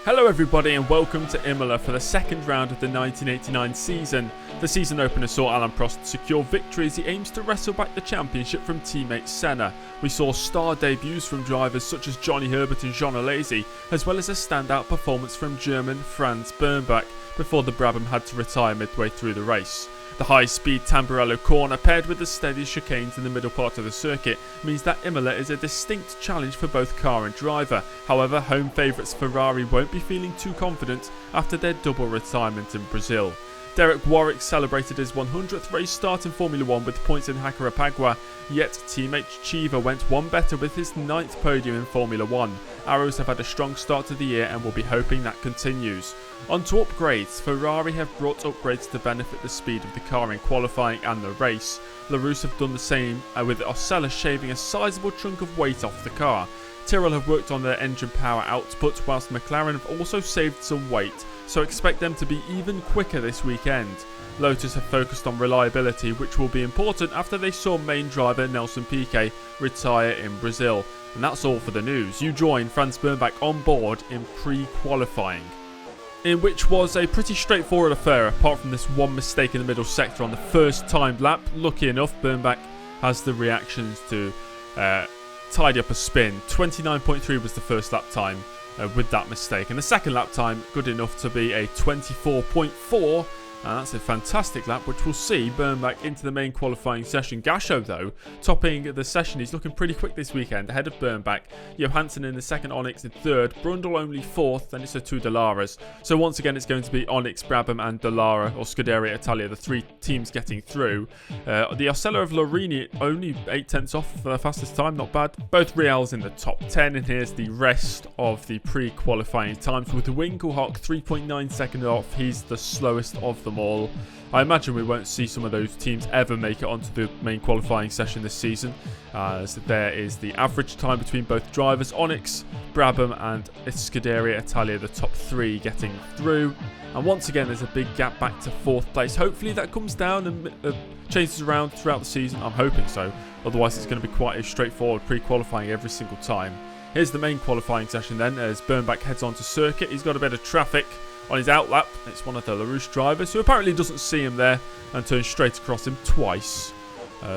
Hello everybody and welcome to Imola for the second round of the 1989 season. The season opener saw Alain Prost secure victory as he aims to wrestle back the championship from teammate Senna. We saw star debuts from drivers such as Johnny Herbert and Jean Alesi, as well as a standout performance from German Franz Bermbach before the Brabham had to retire midway through the race. The high-speed Tamburello corner paired with the steady chicanes in the middle part of the circuit means that Imola is a distinct challenge for both car and driver. However, home favourites Ferrari won't be feeling too confident after their double retirement in Brazil. Derek Warwick celebrated his 100th race start in Formula 1 with points in Hakkara-Pagua, yet teammate Chiva went one better with his 9th podium in Formula 1. Arrows have had a strong start to the year and will be hoping that continues. On to upgrades, Ferrari have brought upgrades to benefit the speed of the car in qualifying and the race. LaRousse have done the same, with Osella shaving a sizable chunk of weight off the car. Tyrrell have worked on their engine power output, whilst McLaren have also saved some weight, so expect them to be even quicker this weekend. Lotus have focused on reliability, which will be important after they saw main driver Nelson Piquet retire in Brazil. And that's all for the news. You join Franz Bermbach on board in pre-qualifying, in which was a pretty straightforward affair apart from this one mistake in the middle sector on the first timed lap. Lucky enough, Bermbach has the reactions to tidy up a spin. 29.3 was the first lap time with that mistake, and the second lap time good enough to be a 24.4. And that's a fantastic lap, which will see Bermbach into the main qualifying session. Gasho, though, topping the session. He's looking pretty quick this weekend, ahead of Bermbach. Johansson in the second, Onyx in third, Brundle only fourth, then it's the two Dallaras. So once again, it's going to be Onyx, Brabham and Dallara, or Scuderia Italia, the three teams getting through. The Osella of Lorini only 8/10 off for the fastest time, not bad. Both Reals in the top 10, and here's the rest of the pre-qualifying times, with Winkelhock 3.9 seconds off. He's the slowest of them all. I imagine we won't see some of those teams ever make it onto the main qualifying session this season, as there is the average time between both drivers. Onyx, Brabham and Scuderia Italia, the top three getting through, and once again there's a big gap back to fourth place. Hopefully that comes down and changes around throughout the season. I'm hoping so, otherwise it's going to be quite a straightforward pre-qualifying every single time. Here's the main qualifying session then, as Bermbach heads onto circuit. He's got a bit of traffic on his outlap. It's one of the LaRousse drivers who apparently doesn't see him there and turns straight across him twice.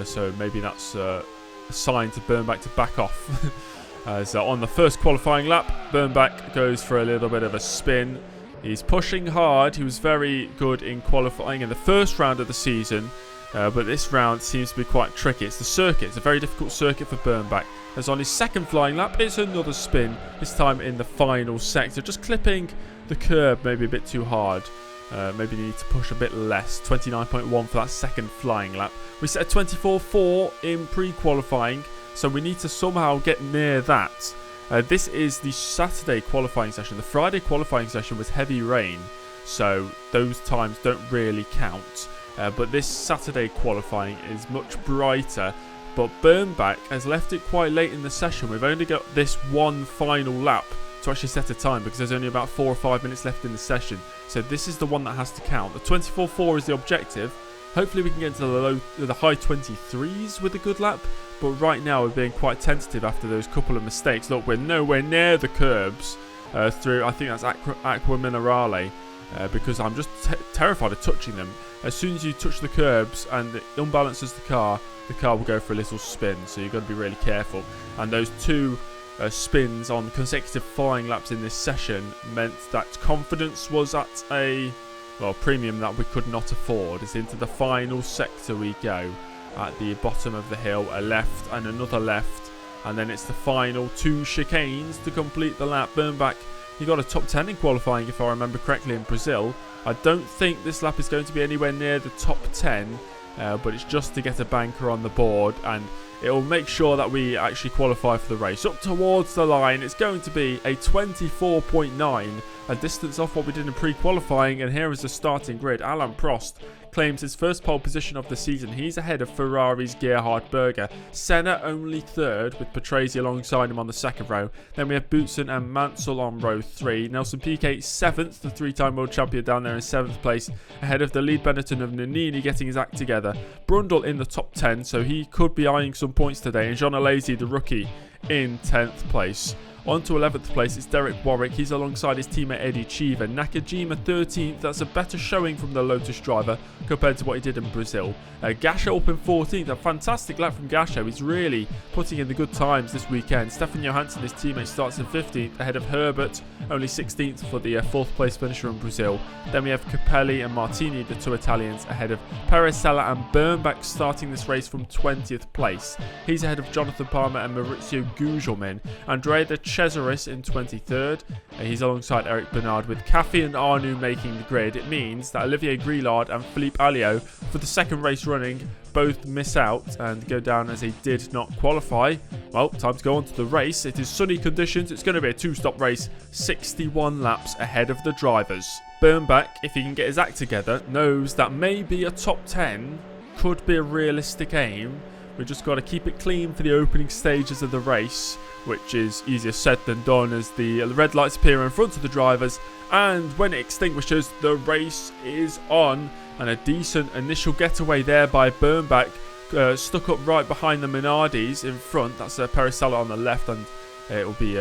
So maybe that's a sign to Bermbach to back off. So on the first qualifying lap, Bermbach goes for a little bit of a spin. He's pushing hard. He was very good in qualifying in the first round of the season, but this round seems to be quite tricky. It's the circuit. It's a very difficult circuit for Bermbach. As on his second flying lap, it's another spin, this time in the final sector, just clipping the curb maybe a bit too hard. Maybe you need to push a bit less. 29.1 for that second flying lap. We set a 24.4 in pre-qualifying, so we need to somehow get near that. This is the Saturday qualifying session. The Friday qualifying session was heavy rain, so those times don't really count. But this Saturday qualifying is much brighter. But Bermbach has left it quite late in the session. We've only got this one final lap to actually set a time, because there's only about 4 or 5 minutes left in the session. So this is the one that has to count. The 24.4 is the objective. Hopefully we can get into the high 23s with a good lap. But right now we're being quite tentative after those couple of mistakes. Look, we're nowhere near the curbs through, I think that's Aqua Minerale, because I'm just terrified of touching them. As soon as you touch the curbs and it unbalances the car will go for a little spin. So you've got to be really careful. And those two spins on consecutive flying laps in this session meant that confidence was at a premium that we could not afford. It's into the final sector we go. At the bottom of the hill, a left and another left, and then it's the final two chicanes to complete the lap. Bermbach, he got a top 10 in qualifying if I remember correctly in Brazil. I don't think this lap is going to be anywhere near the top 10, but it's just to get a banker on the board, and it will make sure that we actually qualify for the race. Up towards the line, it's going to be a 24.9, a distance off what we did in pre-qualifying, and here is the starting grid. Alain Prost claims his first pole position of the season. He's ahead of Ferrari's Gerhard Berger. Senna only third, with Patrese alongside him on the second row. Then we have Boutsen and Mansell on row 3. Nelson Piquet seventh, the three-time world champion down there in 7th place, ahead of the lead Benetton of Nannini getting his act together. Brundle in the top 10, so he could be eyeing some points today. And Jean Alesi, the rookie, in 10th place. On to 11th place, it's Derek Warwick. He's alongside his teammate Eddie Cheever. Nakajima 13th. That's a better showing from the Lotus driver compared to what he did in Brazil. Gasho up in 14th. A fantastic lap from Gasho. He's really putting in the good times this weekend. Stefan Johansson, his teammate, starts in 15th ahead of Herbert. Only 16th for the 4th place finisher in Brazil. Then we have Capelli and Martini, the 2 Italians, ahead of Perez Sala and Bermbach, starting this race from 20th place. He's ahead of Jonathan Palmer and Maurizio Gugelmin. Andrea de Cesaris in 23rd. He's alongside Eric Bernard, with Caffi and Arnoux making the grid. It means that Olivier Grillard and Philippe Alliot, for the second race running, both miss out and go down as they did not qualify. Well, time to go on to the race. It is sunny conditions. It's going to be a 2-stop race, 61 laps ahead of the drivers. Bermbach, if he can get his act together, knows that maybe a top 10 could be a realistic aim. We've just got to keep it clean for the opening stages of the race, which is easier said than done as the red lights appear in front of the drivers, and when it extinguishes, the race is on. And a decent initial getaway there by Bermbach, stuck up right behind the Minardis in front. That's Perez Sala on the left, and it will be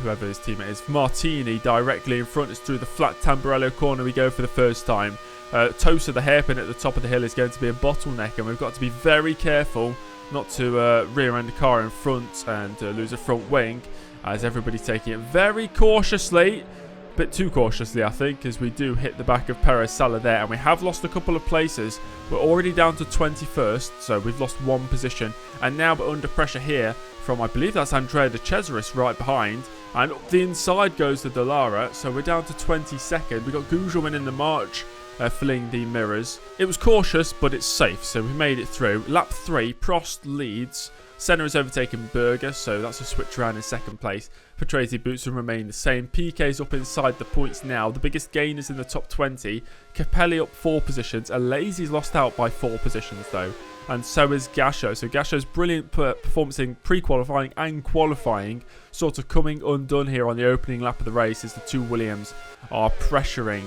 whoever his teammate is, Martini, directly in front. It's through the flat Tamburello corner we go for the first time. Tosa, the hairpin at the top of the hill, is going to be a bottleneck, and we've got to be very careful not to rear-end the car in front and lose a front wing, as everybody's taking it very cautiously. A bit too cautiously, I think, as we do hit the back of Perez Sala there, and we have lost a couple of places. We're already down to 21st, so we've lost one position, and now we're under pressure here from, I believe that's Andrea de Cesaris right behind, and up the inside goes the Dallara, so we're down to 22nd. We've got Gugelmin in the march, filling the mirrors. It was cautious, but it's safe, so we made it through. Lap 3, Prost leads. Senna has overtaken Berger, so that's a switch around in second place. Patrese Boutsen remain the same. PK's up inside the points now. The biggest gainers in the top 20. Capelli up 4 positions. Alesi's lost out by 4 positions though. And so is Gasho. So Gasho's brilliant performance in pre-qualifying and qualifying sort of coming undone here on the opening lap of the race as the 2 Williams are pressuring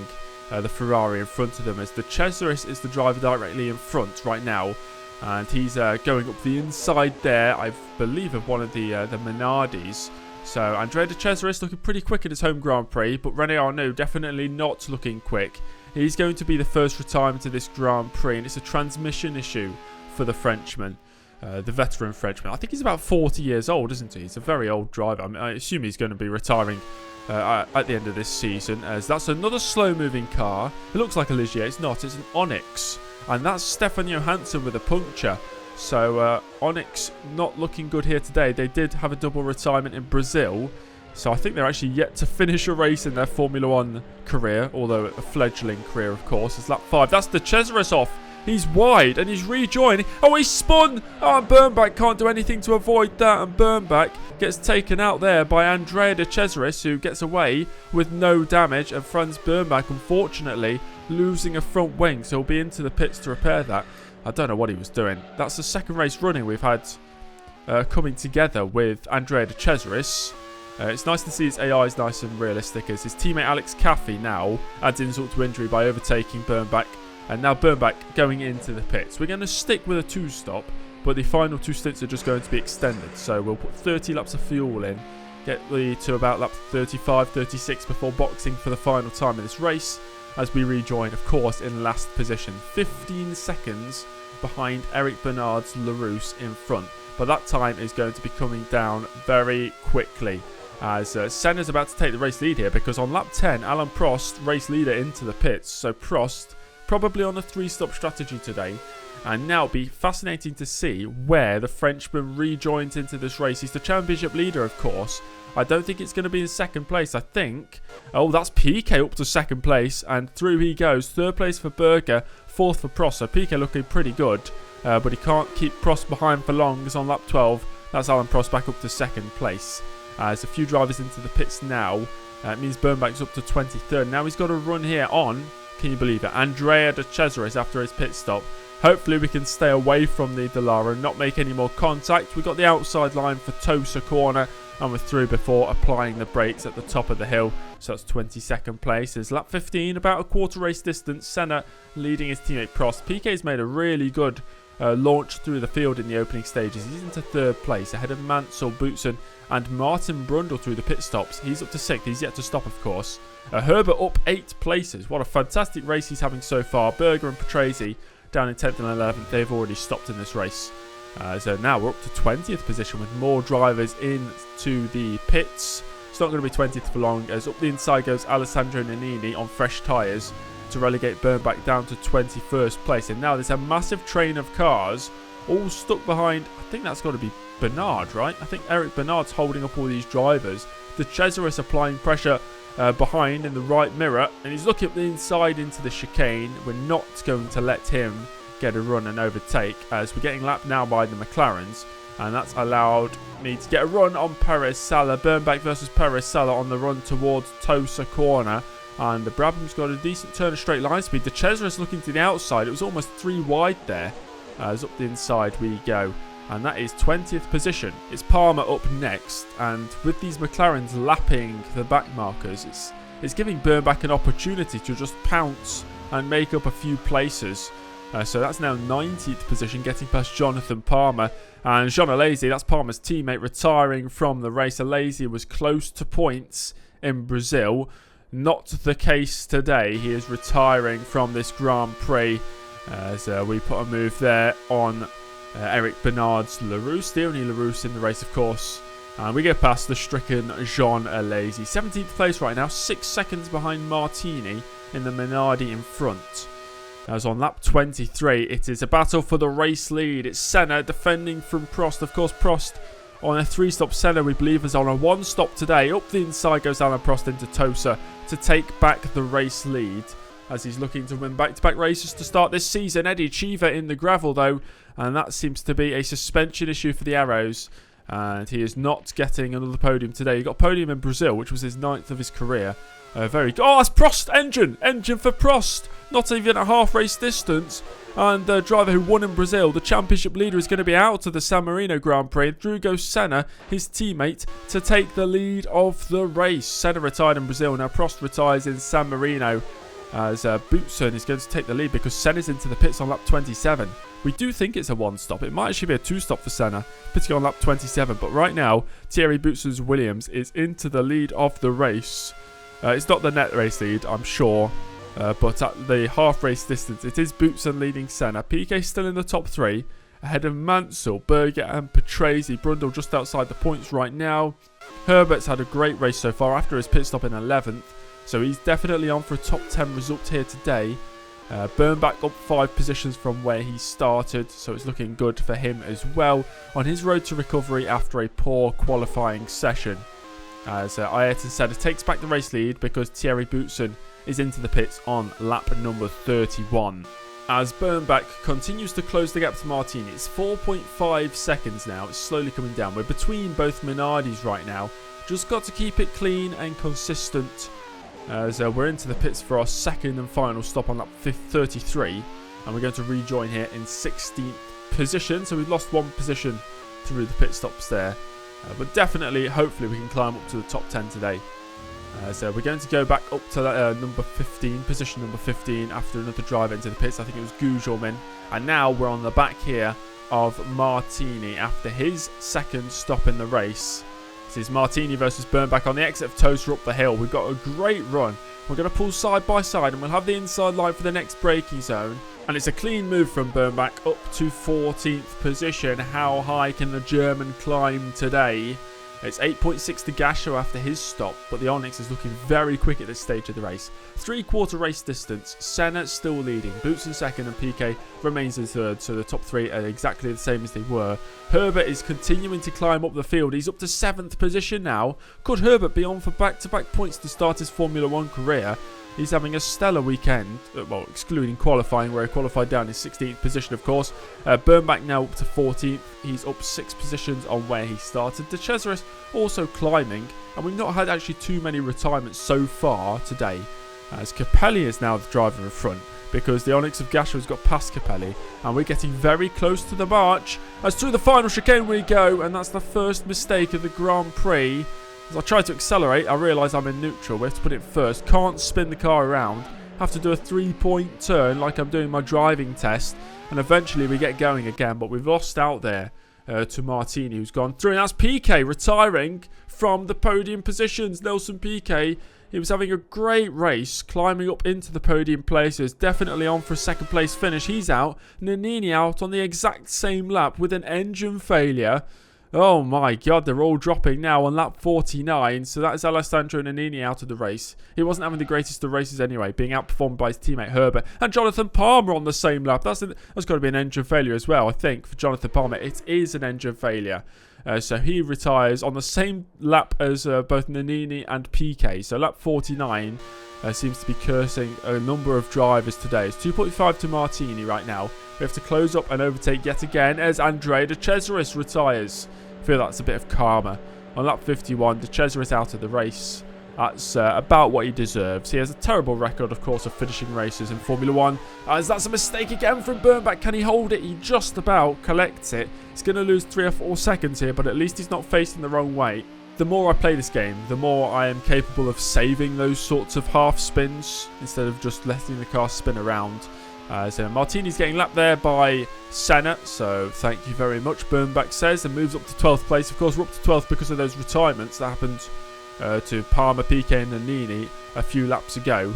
the Ferrari in front of them, as the Cesaris is the driver directly in front right now. And he's going up the inside there, I believe, of one of the Minardis. So Andrea de Cesaris looking pretty quick at his home Grand Prix, but René Arnoux definitely not looking quick. He's going to be the first retirement to this Grand Prix, and it's a transmission issue for the Frenchman, the veteran Frenchman. I think he's about 40 years old, isn't he? He's a very old driver. I mean, I assume he's going to be retiring at the end of this season, as that's another slow-moving car. It looks like a Ligier. It's not. It's an Onyx. And that's Stefan Johansson with a puncture. So Onyx not looking good here today. They did have a double retirement in Brazil. So I think they're actually yet to finish a race in their Formula 1 career. Although a fledgling career, of course. It's lap 5. That's the Cesaris off. He's wide and he's rejoining. Oh, he's spun. Oh, and Bermbach can't do anything to avoid that. And Bermbach gets taken out there by Andrea de Cesaris, who gets away with no damage. And Franz Bermbach, unfortunately, losing a front wing. So he'll be into the pits to repair that. I don't know what he was doing. That's the second race running we've had coming together with Andrea de Cesaris. It's nice to see his AI is nice and realistic, as his teammate Alex Caffi now adds insult to injury by overtaking Bermbach. And now Bermbach going into the pits. We're going to stick with a 2-stop, but the final 2 stints are just going to be extended. So we'll put 30 laps of fuel in, get to about lap 35, 36 before boxing for the final time of this race, as we rejoin, of course, in last position. 15 seconds behind Eric Bernard's Larousse in front. But that time is going to be coming down very quickly, as Senna's about to take the race lead here, because on lap 10, Alain Prost, race leader, into the pits. So Prost probably on a 3-stop strategy today. And now it'll be fascinating to see where the Frenchman rejoins into this race. He's the championship leader, of course. I don't think it's going to be in second place. I think, oh, that's PK up to second place, and through he goes. Third place for Berger, 4th for Prost. So PK looking pretty good, but he can't keep Prost behind for long, as on lap 12, that's Alain Prost back up to second place. There's a few drivers into the pits now. It means Bermbach's up to 23rd. Now he's got a run here on, can you believe it, Andrea de Cesaris after his pit stop. Hopefully we can stay away from the Dallara and not make any more contact. We've got the outside line for Tosa corner, and we're through before applying the brakes at the top of the hill. So that's 22nd place. There's lap 15, about a quarter race distance. Senna leading his teammate Prost. PK's made a really good launch through the field in the opening stages. He's into 3rd place ahead of Mansell, Boutsen and Martin Brundle through the pit stops. He's up to 6th. He's yet to stop, of course. Herbert up 8 places. What a fantastic race he's having so far. Berger and Patrese down in 10th and 11th. They've already stopped in this race. So now we're up to 20th position with more drivers into the pits. It's not going to be 20th for long, as up the inside goes Alessandro Nannini on fresh tyres to relegate Bermbach down to 21st place. And now there's a massive train of cars all stuck behind. I think that's got to be Bernard, right? I think Eric Bernard's holding up all these drivers. De Cesaris applying pressure behind in the right mirror, and he's looking up the inside into the chicane. We're not going to let him get a run and overtake, as we're getting lapped now by the McLarens, and that's allowed me to get a run on Perez Sala. Bermbach versus Perez Sala on the run towards Tosa corner, and the Brabham's got a decent turn of straight line speed. De Cesaris looking to the outside. It was almost 3 wide there, as up the inside we go. And that is 20th position. It's Palmer up next, and with these McLarens lapping the back markers, it's giving Bermbach an opportunity to just pounce and make up a few places. So that's now 90th position, getting past Jonathan Palmer. And Jean Alesi, that's Palmer's teammate, retiring from the race. Alesi was close to points in Brazil. Not the case today. He is retiring from this Grand Prix, as we put a move there on Eric Bernard's Larousse, the only Larousse in the race, of course. And we get past the stricken Jean Alesi. 17th place right now, 6 seconds behind Martini in the Minardi in front. As on lap 23, it is a battle for the race lead. It's Senna defending from Prost. Of course, Prost on a 3-stop. Senna, we believe, is on a 1-stop today. Up the inside goes Alain Prost into Tosa to take back the race lead, as he's looking to win back-to-back races to start this season. Eddie Cheever in the gravel, though, and that seems to be a suspension issue for the Arrows, and he is not getting another podium today. He got a podium in Brazil, which was his 9th of his career. Very good. Oh, that's Prost engine for Prost. Not even a half race distance. And the driver who won in Brazil, the championship leader, is going to be out of the San Marino Grand Prix. And through goes Senna, his teammate, to take the lead of the race. Senna retired in Brazil. Now Prost retires in San Marino, as Boutsen is going to take the lead because Senna's into the pits on lap 27. We do think it's a 1-stop. It might actually be a 2-stop for Senna, pitting on lap 27. But right now, Thierry Boutsen's Williams is into the lead of the race. It's not the net race lead, I'm sure. But at the half race distance, it is Boutsen leading Senna. PK still in the top 3, ahead of Mansell, Berger and Patrese. Brundle just outside the points right now. Herbert's had a great race so far after his pit stop in 11th. So he's definitely on for a top 10 result here today. Bermbach up 5 positions from where he started, so it's looking good for him as well on his road to recovery after a poor qualifying session. As Ayrton Senna takes back the race lead because Thierry Boutsen is into the pits on lap number 31. As Bermbach continues to close the gap to Martini, it's 4.5 seconds now. It's slowly coming down. We're between both Minardis right now. Just got to keep it clean and consistent, as we're into the pits for our second and final stop on lap 33. And we're going to rejoin here in 16th position. So we've lost 1 position through the pit stops there. But definitely, hopefully, we can climb up to the top 10 today. So we're going to go back up to position number 15, after another drive into the pits. I think it was Gugelmin. And now we're on the back here of Martini after his second stop in the race. This is Martini versus Bermbach on the exit of Tosa up the hill. We've got a great run. We're going to pull side by side, and we'll have the inside line for the next braking zone. And it's a clean move from Bermbach up to 14th position. How high can the German climb today? It's 8.6 to Gasho after his stop, but the Onyx is looking very quick at this stage of the race. 3/4 race distance, Senna still leading, Boutsen second and PK remains in third, so the top 3 are exactly the same as they were. Herbert is continuing to climb up the field. He's up to 7th position now. Could Herbert be on for back-to-back points to start his Formula 1 career? He's having a stellar weekend, well, excluding qualifying, where he qualified down in 16th position, of course. Bermbach now up to 14th. He's up 6 positions on where he started. De Cesaris also climbing, and we've not had actually too many retirements so far today, as Capelli is now the driver in front, because the Onyx of Gasho has got past Capelli, and we're getting very close to the march. As through the final chicane we go, and that's the first mistake of the Grand Prix. As I try to accelerate, I realise I'm in neutral. We have to put it first. Can't spin the car around. Have to do a 3-point turn like I'm doing my driving test. And eventually we get going again, but we've lost out there. to Martini, who's gone through. And that's Piquet retiring from the podium positions. Nelson Piquet, he was having a great race, climbing up into the podium places. Definitely on for a second place finish. He's out. Nannini out on the exact same lap with an engine failure. Oh my god, they're all dropping now on lap 49. So that is Alessandro Nannini out of the race. He wasn't having the greatest of races anyway, being outperformed by his teammate Herbert. And Jonathan Palmer on the same lap. That's got to be an engine failure as well, I think, for Jonathan Palmer. It is an engine failure. So he retires on the same lap as both Nannini and Piquet. So lap 49 seems to be cursing a number of drivers today. It's 2.5 to Martini right now. We have to close up and overtake yet again as Andrea De Cesaris retires. I feel that's a bit of karma. On lap 51, De Cesaris out of the race. That's about what he deserves. He has a terrible record, of course, of finishing races in Formula 1. As that's a mistake again from Bermbach. Can he hold it? He just about collects it. He's going to lose 3 or 4 seconds here, but at least he's not facing the wrong way. The more I play this game, the more I am capable of saving those sorts of half spins instead of just letting the car spin around. So Martini's getting lapped there by Senna, so thank you very much, Bermbach says, and moves up to 12th place. Of course, we're up to 12th because of those retirements that happened to Palmer, Piquet and Nannini a few laps ago.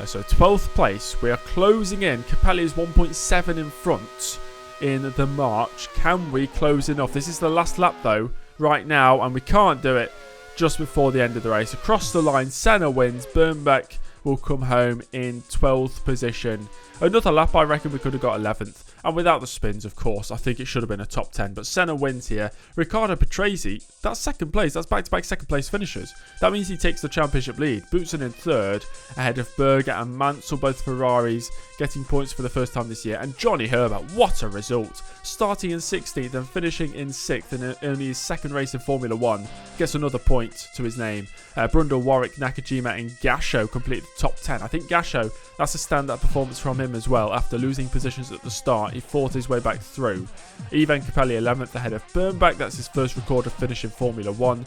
So 12th place, we are closing in. Capelli is 1.7 in front in the March. Can we close enough? This is the last lap though, right now, and we can't do it just before the end of the race. Across the line, Senna wins. Bermbach will come home in 12th position. Another lap, I reckon we could have got 11th. And without the spins, of course, I think it should have been a top 10. But Senna wins here. Riccardo Patrese, that's second place. That's back-to-back second place finishers. That means he takes the championship lead. Boutsen in third, ahead of Berger and Mansell, both Ferraris, getting points for the first time this year. And Johnny Herbert, what a result. Starting in 16th and finishing in 6th in only his second race in Formula 1. Gets another point to his name. Brundle, Warwick, Nakajima and Gasho complete the top 10. I think Gasho, that's a standout performance from him as well. After losing positions at the start, he fought his way back through. Ivan Capelli 11th ahead of Bermbach. That's his first recorded finish in Formula 1.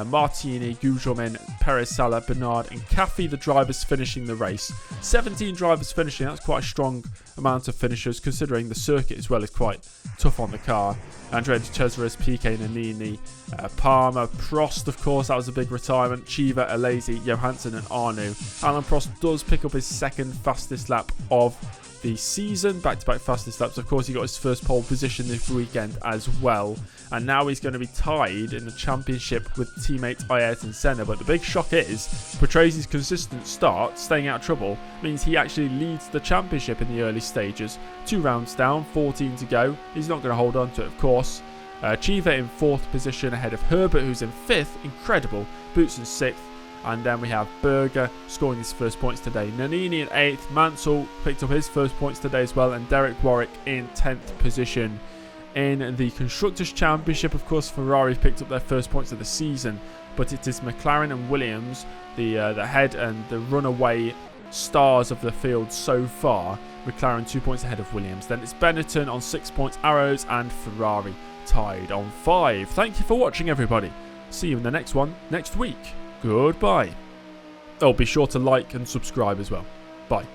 Martini, Gugelmin, Perez Sala, Bernard and Caffey, the drivers finishing the race. 17 drivers finishing. That's quite a strong amount of finishers considering the circuit as well is quite tough on the car. Andrea De Cesaris, Piquet, Nannini, Palmer, Prost, of course, that was a big retirement. Chiva, Alesi, Johansson and Arnoux. Alan Prost does pick up his second fastest lap of the season. Back-to-back fastest laps. Of course, he got his first pole position this weekend as well. And now he's going to be tied in the championship with teammate Ayrton Senna. But the big shock is Patrase's consistent start, staying out of trouble, means he actually leads the championship in the early stages. 2 rounds down, 14 to go. He's not going to hold on to it, of course. Chiva in 4th position ahead of Herbert, who's in 5th. Incredible. Boots in 6th. And then we have Berger scoring his first points today. Nannini in 8th. Mansell picked up his first points today as well. And Derek Warwick in 10th position. In the Constructors' Championship, of course, Ferrari picked up their first points of the season. But it is McLaren and Williams, the head and the runaway stars of the field so far. McLaren 2 points ahead of Williams. Then it's Benetton on 6 points, Arrows and Ferrari tied on 5. Thank you for watching, everybody. See you in the next one next week. Goodbye. Oh, be sure to like and subscribe as well. Bye.